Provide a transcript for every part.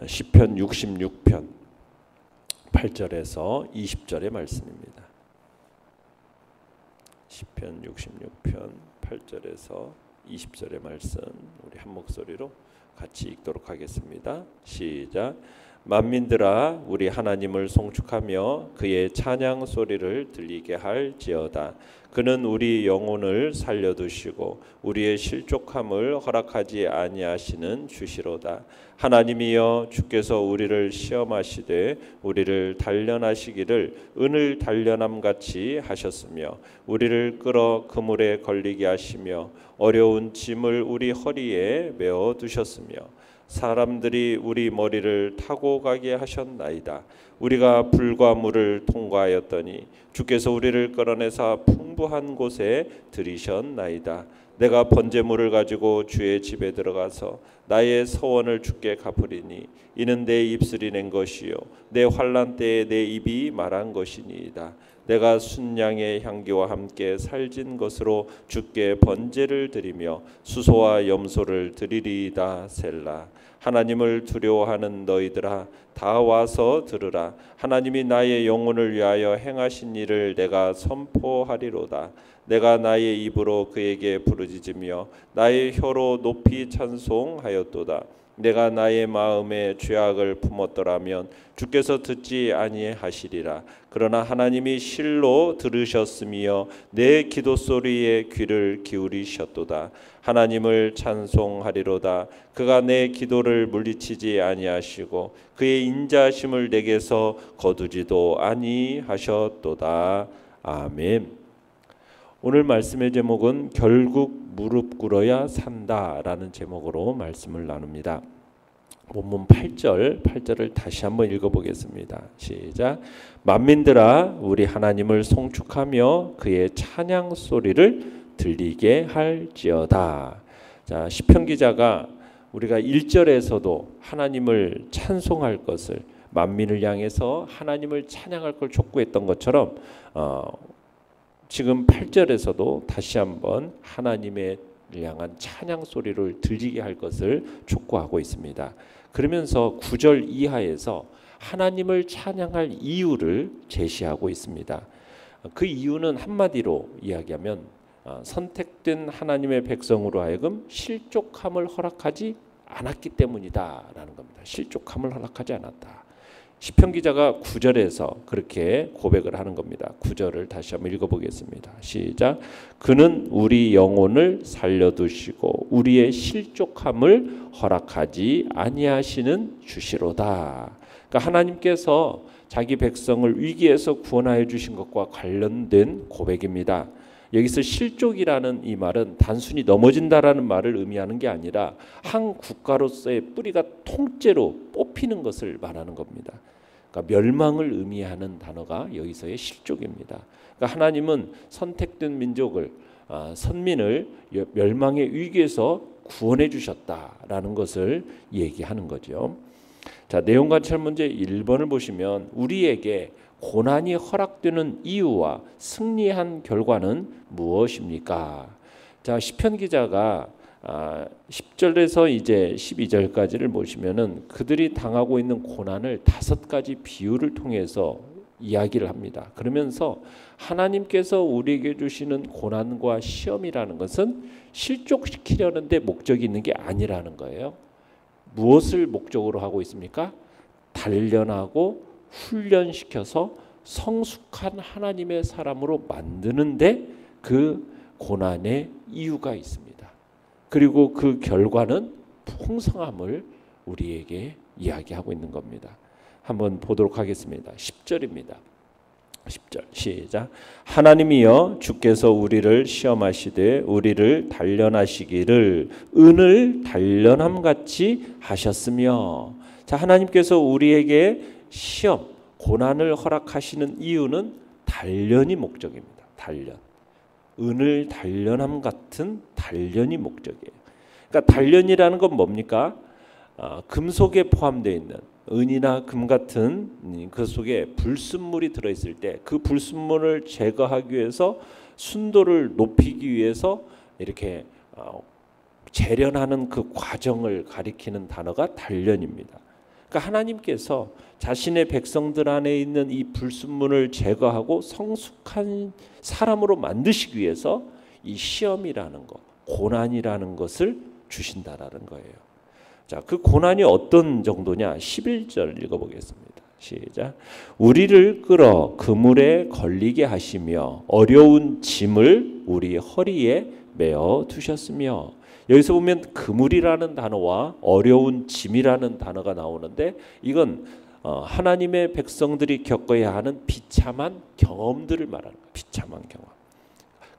시편 66편 8절에서 20절의 말씀입니다. 시편 66편 8절에서 20절의 말씀 우리 한 목소리로 같이 읽도록 하겠습니다. 시작. 만민들아 우리 하나님을 송축하며 그의 찬양 소리를 들리게 할지어다. 그는 우리 영혼을 살려두시고 우리의 실족함을 허락하지 아니하시는 주시로다. 하나님이여 주께서 우리를 시험하시되 우리를 단련하시기를 은을 단련함같이 하셨으며 우리를 끌어 그물에 걸리게 하시며 어려운 짐을 우리 허리에 메어 두셨으며 사람들이 우리 머리를 타고 가게 하셨나이다. 우리가 불과 물을 통과하였더니 주께서 우리를 끌어내사 풍부한 곳에 들이셨나이다. 내가 번제물을 가지고 주의 집에 들어가서 나의 서원을 주께 갚으리니 이는 내 입술이 낸 것이요 내 환난 때에 내 입이 말한 것이니이다. 내가 순양의 향기와 함께 살진 것으로 주께 번제를 드리며 수소와 염소를 드리리이다. 셀라. 하나님을 두려워하는 너희들아 다 와서 들으라. 하나님이 나의 영혼을 위하여 행하신 일을 내가 선포하리로다. 내가 나의 입으로 그에게 부르짖으며 나의 혀로 높이 찬송하였도다. 내가 나의 마음에 죄악을 품었더라면 주께서 듣지 아니하시리라. 그러나 하나님이 실로 들으셨으며 내 기도 소리에 귀를 기울이셨도다. 하나님을 찬송하리로다. 그가 내 기도를 물리치지 아니하시고 그의 인자하심을 내게서 거두지도 아니하셨도다. 아멘. 오늘 말씀의 제목은 결국 무릎 꿇어야 산다라는 제목으로 말씀을 나눕니다. 본문 8절을 다시 한번 읽어보겠습니다. 시작. 만민들아 우리 하나님을 송축하며 그의 찬양 소리를 들리게 할지어다. 자, 시편 기자가 우리가 1절에서도 하나님을 찬송할 것을 만민을 향해서 하나님을 찬양할 걸 촉구했던 것처럼 지금 8절에서도 다시 한번 하나님의 향한 찬양 소리를 들리게 할 것을 촉구하고 있습니다. 그러면서 9절 이하에서 하나님을 찬양할 이유를 제시하고 있습니다. 그 이유는 한마디로 이야기하면 선택된 하나님의 백성으로 하여금 실족함을 허락하지 않았기 때문이다라는 겁니다. 실족함을 허락하지 않았다. 시편 기자가 9절에서 그렇게 고백을 하는 겁니다. 9절을 다시 한번 읽어보겠습니다. 시작. 그는 우리 영혼을 살려두시고 우리의 실족함을 허락하지 아니하시는 주시로다. 그러니까 하나님께서 자기 백성을 위기에서 구원하여 주신 것과 관련된 고백입니다. 여기서 실족이라는 이 말은 단순히 넘어진다라는 말을 의미하는 게 아니라 한 국가로서의 뿌리가 통째로 뽑히는 것을 말하는 겁니다. 그러니까 멸망을 의미하는 단어가 여기서의 실족입니다. 그러니까 하나님은 선택된 민족을 선민을 멸망의 위기에서 구원해 주셨다라는 것을 얘기하는 거죠. 자, 내용 관찰 문제 1번을 보시면 우리에게 고난이 허락되는 이유와 승리한 결과는 무엇입니까? 자, 시편 기자가 10절에서 이제 12절까지를 보시면은 그들이 당하고 있는 고난을 5가지 비유를 통해서 이야기를 합니다. 그러면서 하나님께서 우리에게 주시는 고난과 시험이라는 것은 실족시키려는 데 목적이 있는 게 아니라는 거예요. 무엇을 목적으로 하고 있습니까? 단련하고 훈련시켜서 성숙한 하나님의 사람으로 만드는데 그 고난의 이유가 있습니다. 그리고 그 결과는 풍성함을 우리에게 이야기하고 있는 겁니다. 한번 보도록 하겠습니다. 10절입니다. 10절 시작. 하나님이여 주께서 우리를 시험하시되 우리를 단련하시기를 은을 단련함같이 하셨으며. 자, 하나님께서 우리에게 시험, 고난을 허락하시는 이유는 단련이 목적입니다. 단련. 은을 단련함 같은 단련이 목적이에요. 그러니까 단련이라는 건 뭡니까? 금속에 포함되어 있는 은이나 금 같은 그 속에 불순물이 들어있을 때 그 불순물을 제거하기 위해서 순도를 높이기 위해서 이렇게 재련하는 그 과정을 가리키는 단어가 단련입니다. 그러니까 하나님께서 자신의 백성들 안에 있는 이 불순물을 제거하고 성숙한 사람으로 만드시기 위해서 이 시험이라는 것, 고난이라는 것을 주신다라는 거예요. 자, 그 고난이 어떤 정도냐? 11절 읽어보겠습니다. 시작. 우리를 끌어 그물에 걸리게 하시며 어려운 짐을 우리 허리에 메어 두셨으며, 여기서 보면 그물이라는 단어와 어려운 짐이라는 단어가 나오는데 이건 하나님의 백성들이 겪어야 하는 비참한 경험들을 말하는 거예요. 비참한 경험.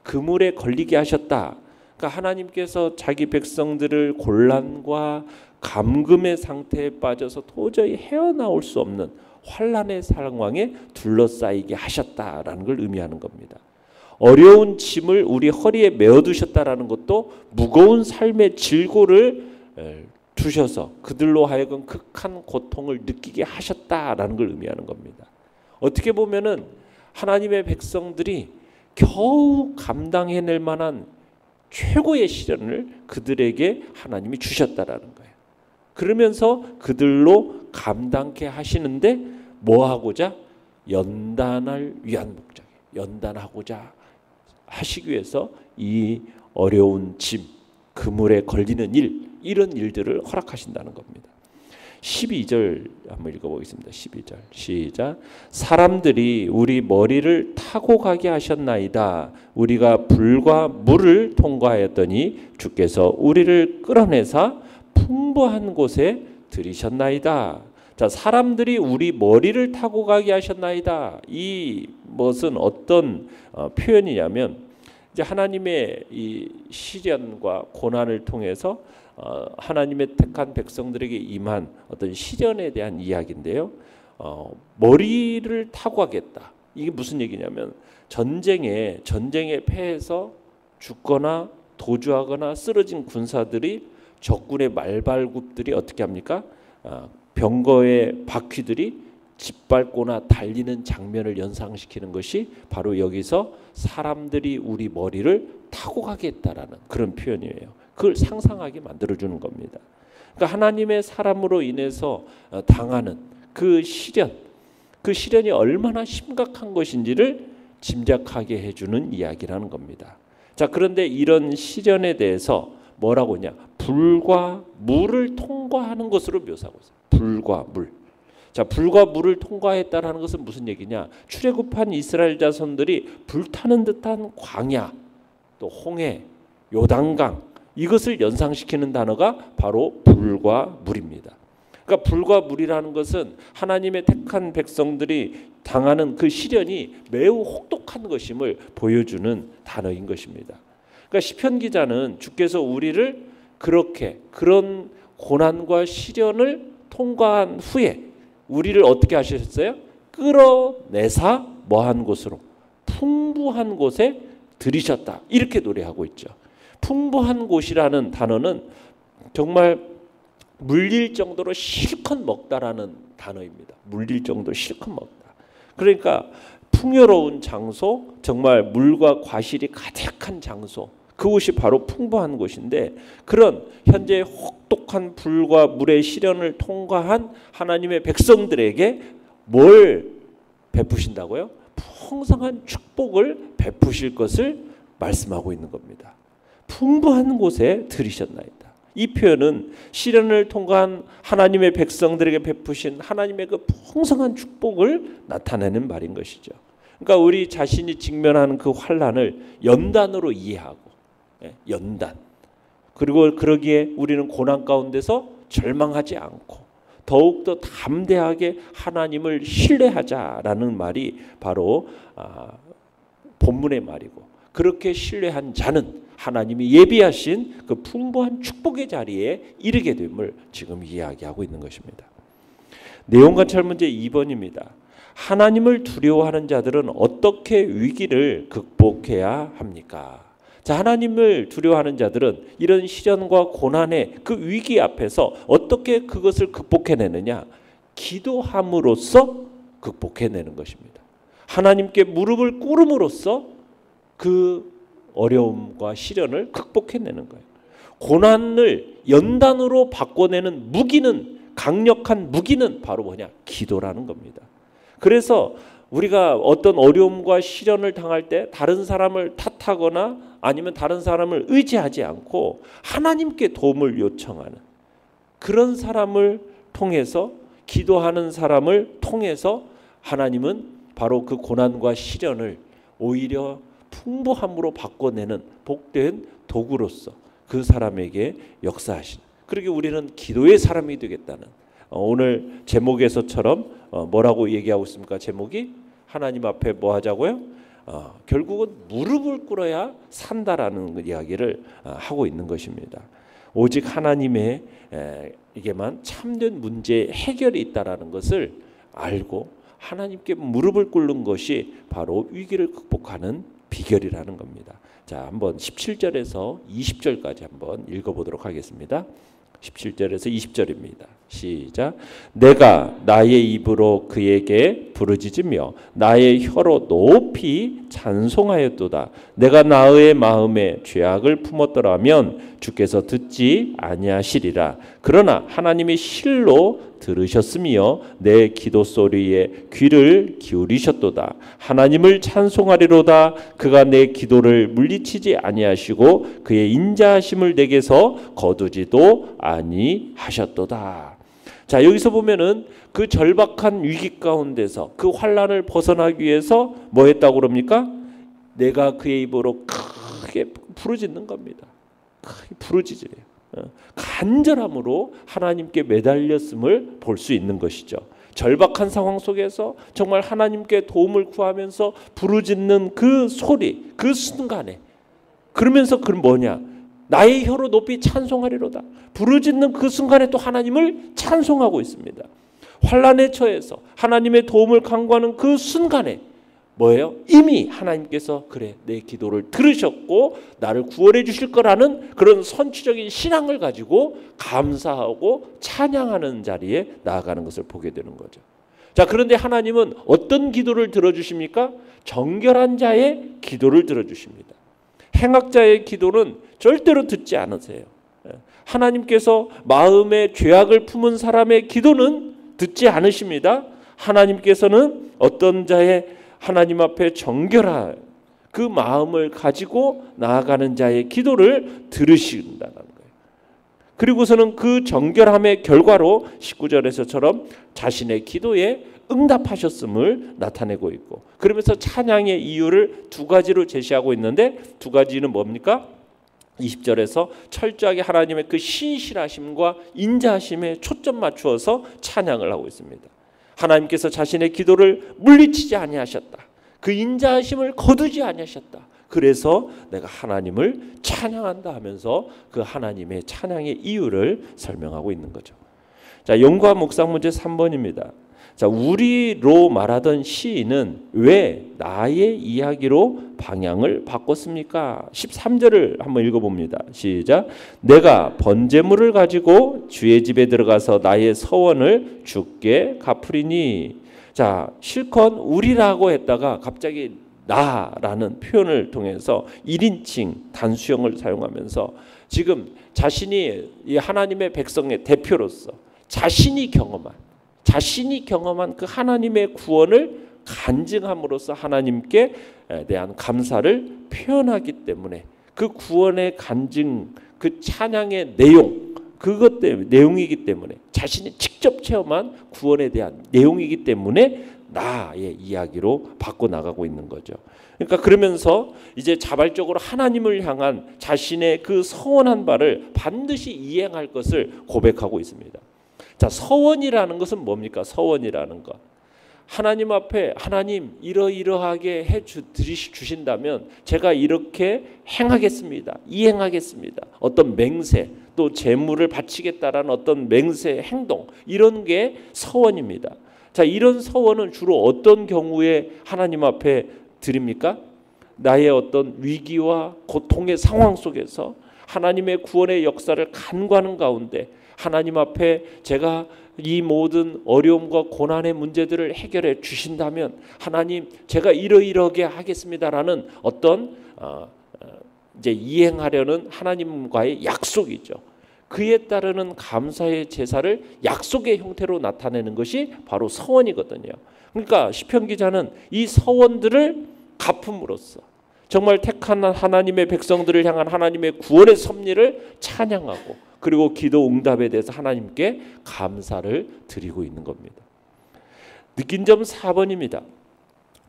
그물에 걸리게 하셨다. 그러니까 하나님께서 자기 백성들을 곤란과 감금의 상태에 빠져서 도저히 헤어나올 수 없는 환난의 상황에 둘러싸이게 하셨다라는 걸 의미하는 겁니다. 어려운 짐을 우리 허리에 메어두셨다라는 것도 무거운 삶의 질고를 주셔서 그들로 하여금 극한 고통을 느끼게 하셨다라는 걸 의미하는 겁니다. 어떻게 보면은 하나님의 백성들이 겨우 감당해낼 만한 최고의 시련을 그들에게 하나님이 주셨다라는 거예요. 그러면서 그들로 감당케 하시는데 뭐하고자? 연단을 위한 목적이에요. 연단하고자 하시기 위해서 이 어려운 짐, 그물에 걸리는 일, 이런 일들을 허락하신다는 겁니다. 12절 한번 읽어보겠습니다. 12절 시작. 사람들이 우리 머리를 타고 가게 하셨나이다. 우리가 불과 물을 통과하였더니 주께서 우리를 끌어내사 풍부한 곳에 들이셨나이다. 자, 사람들이 우리 머리를 타고 가게 하셨나이다. 이 것은 어떤 표현이냐면 이제 하나님의 이 시련과 고난을 통해서 하나님의 택한 백성들에게 임한 어떤 시련에 대한 이야기인데요. 머리를 타고 가겠다. 이게 무슨 얘기냐면 전쟁에 패해서 죽거나 도주하거나 쓰러진 군사들이 적군의 말발굽들이 어떻게 합니까? 병거의 바퀴들이 짓밟거나 달리는 장면을 연상시키는 것이 바로 여기서 사람들이 우리 머리를 타고 가겠다라는 그런 표현이에요. 그걸 상상하게 만들어주는 겁니다. 그러니까 하나님의 사람으로 인해서 당하는 그 시련이 얼마나 심각한 것인지를 짐작하게 해주는 이야기라는 겁니다. 자, 그런데 이런 시련에 대해서 뭐라고 하냐? 불과 물을 통과하는 것으로 묘사하고 있어요. 불과 물. 자, 불과 물을 통과했다라는 것은 무슨 얘기냐? 출애굽한 이스라엘 자손들이 불타는 듯한 광야, 또 홍해, 요단강, 이것을 연상시키는 단어가 바로 불과 물입니다. 그러니까 불과 물이라는 것은 하나님의 택한 백성들이 당하는 그 시련이 매우 혹독한 것임을 보여주는 단어인 것입니다. 그러니까 시편 기자는 주께서 우리를 그런 고난과 시련을 통과한 후에 우리를 어떻게 하셨어요? 끌어내사 뭐한 곳으로? 풍부한 곳에 들이셨다. 이렇게 노래하고 있죠. 풍부한 곳이라는 단어는 정말 물릴 정도로 실컷 먹다라는 단어입니다. 물릴 정도로 실컷 먹다. 그러니까 풍요로운 장소, 정말 물과 과실이 가득한 장소, 그곳이 바로 풍부한 곳인데 그런 현재 혹독한 불과 물의 시련을 통과한 하나님의 백성들에게 뭘 베푸신다고요? 풍성한 축복을 베푸실 것을 말씀하고 있는 겁니다. 풍부한 곳에 들이셨나이다. 이 표현은 시련을 통과한 하나님의 백성들에게 베푸신 하나님의 그 풍성한 축복을 나타내는 말인 것이죠. 그러니까 우리 자신이 직면하는 그 환난을 연단으로 이해하고, 연단. 그리고 그러기에 우리는 고난 가운데서 절망하지 않고 더욱더 담대하게 하나님을 신뢰하자라는 말이 바로 본문의 말이고, 그렇게 신뢰한 자는 하나님이 예비하신 그 풍부한 축복의 자리에 이르게 됨을 지금 이야기하고 있는 것입니다. 내용 관찰 문제 2번입니다. 하나님을 두려워하는 자들은 어떻게 위기를 극복해야 합니까? 자, 하나님을 두려워하는 자들은 이런 시련과 고난의 그 위기 앞에서 어떻게 그것을 극복해내느냐? 기도함으로써 극복해내는 것입니다. 하나님께 무릎을 꿇음으로써 그 어려움과 시련을 극복해내는 거예요. 고난을 연단으로 바꿔내는 무기는 강력한 무기는 바로 뭐냐? 기도라는 겁니다. 그래서 우리가 어떤 어려움과 시련을 당할 때 다른 사람을 탓하거나 아니면 다른 사람을 의지하지 않고 하나님께 도움을 요청하는 그런 사람을 통해서, 기도하는 사람을 통해서 하나님은 바로 그 고난과 시련을 오히려 풍부함으로 바꿔내는 복된 도구로서 그 사람에게 역사하시는, 그러게 우리는 기도의 사람이 되겠다는, 오늘 제목에서처럼 뭐라고 얘기하고 있습니까? 제목이 하나님 앞에 뭐 하자고요? 결국은 무릎을 꿇어야 산다라는 이야기를 하고 있는 것입니다. 오직 하나님의 이게만 참된 문제의 해결이 있다라는 것을 알고 하나님께 무릎을 꿇는 것이 바로 위기를 극복하는 비결이라는 겁니다. 자, 한번 17절에서 20절까지 한번 읽어보도록 하겠습니다. 17절에서 20절입니다. 시작. 내가 나의 입으로 그에게 부르짖으며 나의 혀로 높이 찬송하였도다. 내가 나의 마음에 죄악을 품었더라면 주께서 듣지 아니하시리라. 그러나 하나님이 실로 들으셨으며 내 기도 소리에 귀를 기울이셨도다. 하나님을 찬송하리로다. 그가 내 기도를 물리치지 아니하시고 그의 인자하심을 내게서 거두지도 아니하셨도다. 자, 여기서 보면은 그 절박한 위기 가운데서 그 환난을 벗어나기 위해서 뭐 했다고 그럽니까? 내가 그의 입으로 크게 부르짖는 겁니다. 크게 부르짖으래요. 간절함으로 하나님께 매달렸음을 볼 수 있는 것이죠. 절박한 상황 속에서 정말 하나님께 도움을 구하면서 부르짖는 그 소리, 그 순간에, 그러면서 그건 뭐냐? 나의 혀로 높이 찬송하리로다. 부르짖는 그 순간에 또 하나님을 찬송하고 있습니다. 환난에 처해서 하나님의 도움을 간구하는 그 순간에 뭐예요? 이미 하나님께서 그래, 내 기도를 들으셨고 나를 구원해 주실 거라는 그런 선취적인 신앙을 가지고 감사하고 찬양하는 자리에 나아가는 것을 보게 되는 거죠. 자, 그런데 하나님은 어떤 기도를 들어주십니까? 정결한 자의 기도를 들어주십니다. 행악자의 기도는 절대로 듣지 않으세요. 하나님께서 마음에 죄악을 품은 사람의 기도는 듣지 않으십니다. 하나님께서는 어떤 자의 하나님 앞에 정결한 그 마음을 가지고 나아가는 자의 기도를 들으신다는 거예요. 그리고서는 그 정결함의 결과로 19절에서처럼 자신의 기도에 응답하셨음을 나타내고 있고, 그러면서 찬양의 이유를 두 가지로 제시하고 있는데, 두 가지는 뭡니까? 20절에서 철저하게 하나님의 그 신실하심과 인자하심에 초점 맞추어서 찬양을 하고 있습니다. 하나님께서 자신의 기도를 물리치지 아니하셨다. 그 인자하심을 거두지 아니하셨다. 그래서 내가 하나님을 찬양한다 하면서 그 하나님의 찬양의 이유를 설명하고 있는 거죠. 자, 연구와 묵상 문제 3번입니다. 자, 우리로 말하던 시인은 왜 나의 이야기로 방향을 바꿨습니까? 13절을 한번 읽어봅니다. 시작. 내가 번제물을 가지고 주의 집에 들어가서 나의 서원을 주께 갚으리니. 자, 실컷 우리라고 했다가 갑자기 나라는 표현을 통해서 1인칭 단수형을 사용하면서 지금 자신이 이 하나님의 백성의 대표로서 자신이 경험한 그 하나님의 구원을 간증함으로써 하나님께 대한 감사를 표현하기 때문에 그 구원의 간증, 그 찬양의 내용, 그것 때문에, 내용이기 때문에, 자신이 직접 체험한 구원에 대한 내용이기 때문에 나의 이야기로 바꿔나가고 있는 거죠. 그러니까 그러면서 이제 자발적으로 하나님을 향한 자신의 그 서원한 바를 반드시 이행할 것을 고백하고 있습니다. 자, 서원이라는 것은 뭡니까? 서원이라는 것. 하나님 앞에 하나님 이러이러하게 주신다면 제가 이렇게 행하겠습니다. 이행하겠습니다. 어떤 맹세, 또 재물을 바치겠다라는 어떤 맹세 행동, 이런 게 서원입니다. 자, 이런 서원은 주로 어떤 경우에 하나님 앞에 드립니까? 나의 어떤 위기와 고통의 상황 속에서 하나님의 구원의 역사를 간구하는 가운데 하나님 앞에 제가 이 모든 어려움과 고난의 문제들을 해결해 주신다면 하나님 제가 이러이러게 하겠습니다라는 어떤 이제 이행하려는 하나님과의 약속이죠. 그에 따르는 감사의 제사를 약속의 형태로 나타내는 것이 바로 서원이거든요. 그러니까 시편 기자는 이 서원들을 갚음으로써 정말 택한 하나님의 백성들을 향한 하나님의 구원의 섭리를 찬양하고 그리고 기도 응답에 대해서 하나님께 감사를 드리고 있는 겁니다. 느낀 점 4번입니다.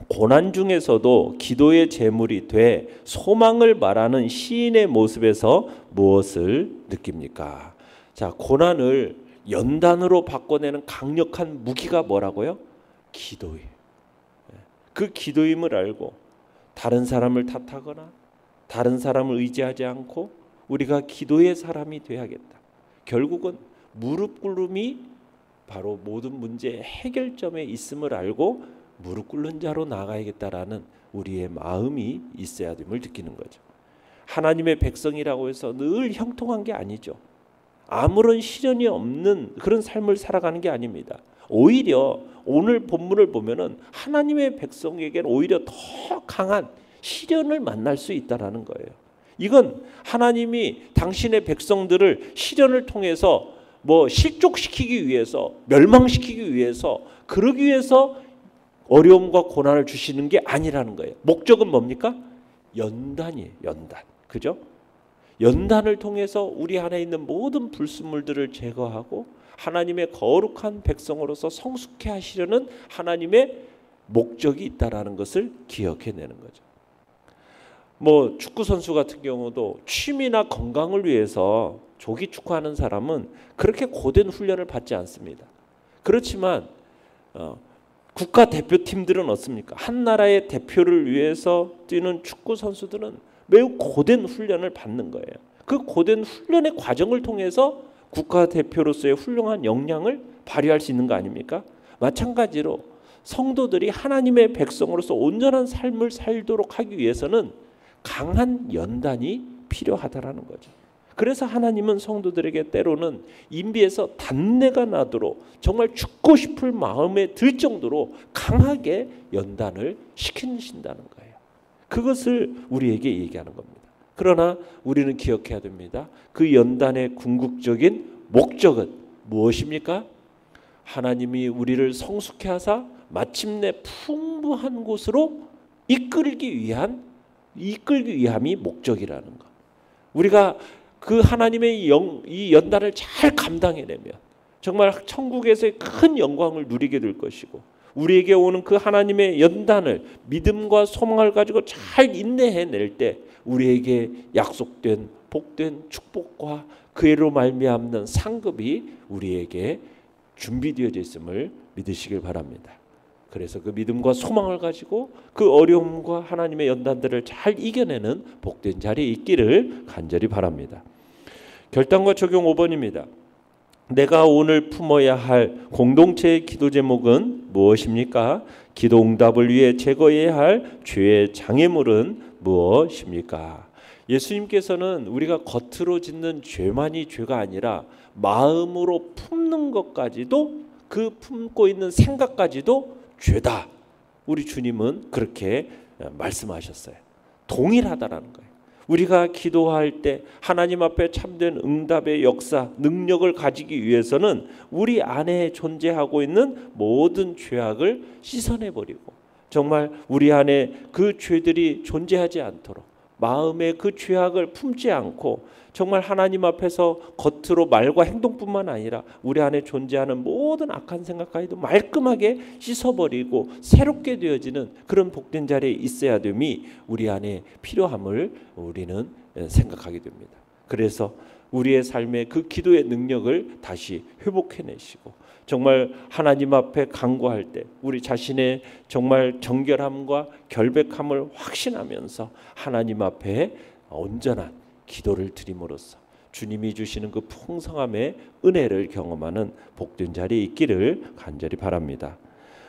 고난 중에서도 기도의 제물이 돼 소망을 말하는 시인의 모습에서 무엇을 느낍니까? 자, 고난을 연단으로 바꿔내는 강력한 무기가 뭐라고요? 기도예요. 그 기도임을 알고 다른 사람을 탓하거나 다른 사람을 의지하지 않고 우리가 기도의 사람이 되어야겠다. 결국은 무릎 꿇음이 바로 모든 문제의 해결점에 있음을 알고 무릎 꿇는 자로 나아가야겠다라는 우리의 마음이 있어야 됨을 느끼는 거죠. 하나님의 백성이라고 해서 늘 형통한 게 아니죠. 아무런 시련이 없는 그런 삶을 살아가는 게 아닙니다. 오히려 오늘 본문을 보면은 하나님의 백성에게는 오히려 더 강한 시련을 만날 수 있다라는 거예요. 이건 하나님이 당신의 백성들을 시련을 통해서 실족시키기 위해서 멸망시키기 위해서 그러기 위해서 어려움과 고난을 주시는 게 아니라는 거예요. 목적은 뭡니까? 연단이에요. 연단. 그죠? 연단을 통해서 우리 안에 있는 모든 불순물들을 제거하고 하나님의 거룩한 백성으로서 성숙해 하시려는 하나님의 목적이 있다라는 것을 기억해내는 거죠. 축구 선수 같은 경우도 취미나 건강을 위해서 조기 축구하는 사람은 그렇게 고된 훈련을 받지 않습니다. 그렇지만 국가 대표팀들은 어떻습니까? 한 나라의 대표를 위해서 뛰는 축구 선수들은 매우 고된 훈련을 받는 거예요. 그 고된 훈련의 과정을 통해서 국가 대표로서의 훌륭한 역량을 발휘할 수 있는 거 아닙니까? 마찬가지로 성도들이 하나님의 백성으로서 온전한 삶을 살도록 하기 위해서는 강한 연단이 필요하다라는 거죠. 그래서 하나님은 성도들에게 때로는 인비에서 단내가 나도록 정말 죽고 싶을 마음에 들 정도로 강하게 연단을 시키신다는 거예요. 그것을 우리에게 얘기하는 겁니다. 그러나 우리는 기억해야 됩니다. 그 연단의 궁극적인 목적은 무엇입니까? 하나님이 우리를 성숙해 하사 마침내 풍부한 곳으로 이끌기 위함이 목적이라는 것. 우리가 그 하나님의 이 연단을 잘 감당해내면 정말 천국에서의 큰 영광을 누리게 될 것이고 우리에게 오는 그 하나님의 연단을 믿음과 소망을 가지고 잘 인내해낼 때 우리에게 약속된 복된 축복과 그애로 말미암는 상급이 우리에게 준비되어져 있음을 믿으시길 바랍니다. 그래서 그 믿음과 소망을 가지고 그 어려움과 하나님의 연단들을 잘 이겨내는 복된 자리에 있기를 간절히 바랍니다. 결단과 적용 5번입니다. 내가 오늘 품어야 할 공동체의 기도 제목은 무엇입니까? 기도 응답을 위해 제거해야 할 죄의 장애물은 무엇입니까? 예수님께서는 우리가 겉으로 짓는 죄만이 죄가 아니라 마음으로 품는 것까지도 그 품고 있는 생각까지도 죄다. 우리 주님은 그렇게 말씀하셨어요. 동일하다라는 거예요. 우리가 기도할 때 하나님 앞에 참된 응답의 역사, 능력을 가지기 위해서는 우리 안에 존재하고 있는 모든 죄악을 씻어내버리고 정말 우리 안에 그 죄들이 존재하지 않도록 마음에 그 죄악을 품지 않고 정말 하나님 앞에서 겉으로 말과 행동뿐만 아니라 우리 안에 존재하는 모든 악한 생각까지도 말끔하게 씻어버리고 새롭게 되어지는 그런 복된 자리에 있어야 됨이 우리 안에 필요함을 우리는 생각하게 됩니다. 그래서 우리의 삶의 그 기도의 능력을 다시 회복해내시고 정말 하나님 앞에 간구할 때 우리 자신의 정말 정결함과 결백함을 확신하면서 하나님 앞에 온전한 기도를 드림으로써 주님이 주시는 그 풍성함의 은혜를 경험하는 복된 자리에 있기를 간절히 바랍니다.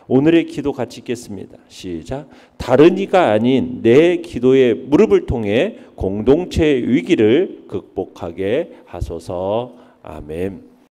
오늘의 기도 같이 읽겠습니다. 시작. 다른 이가 아닌 내 기도의 무릎을 통해 공동체의 위기를 극복하게 하소서. 아멘.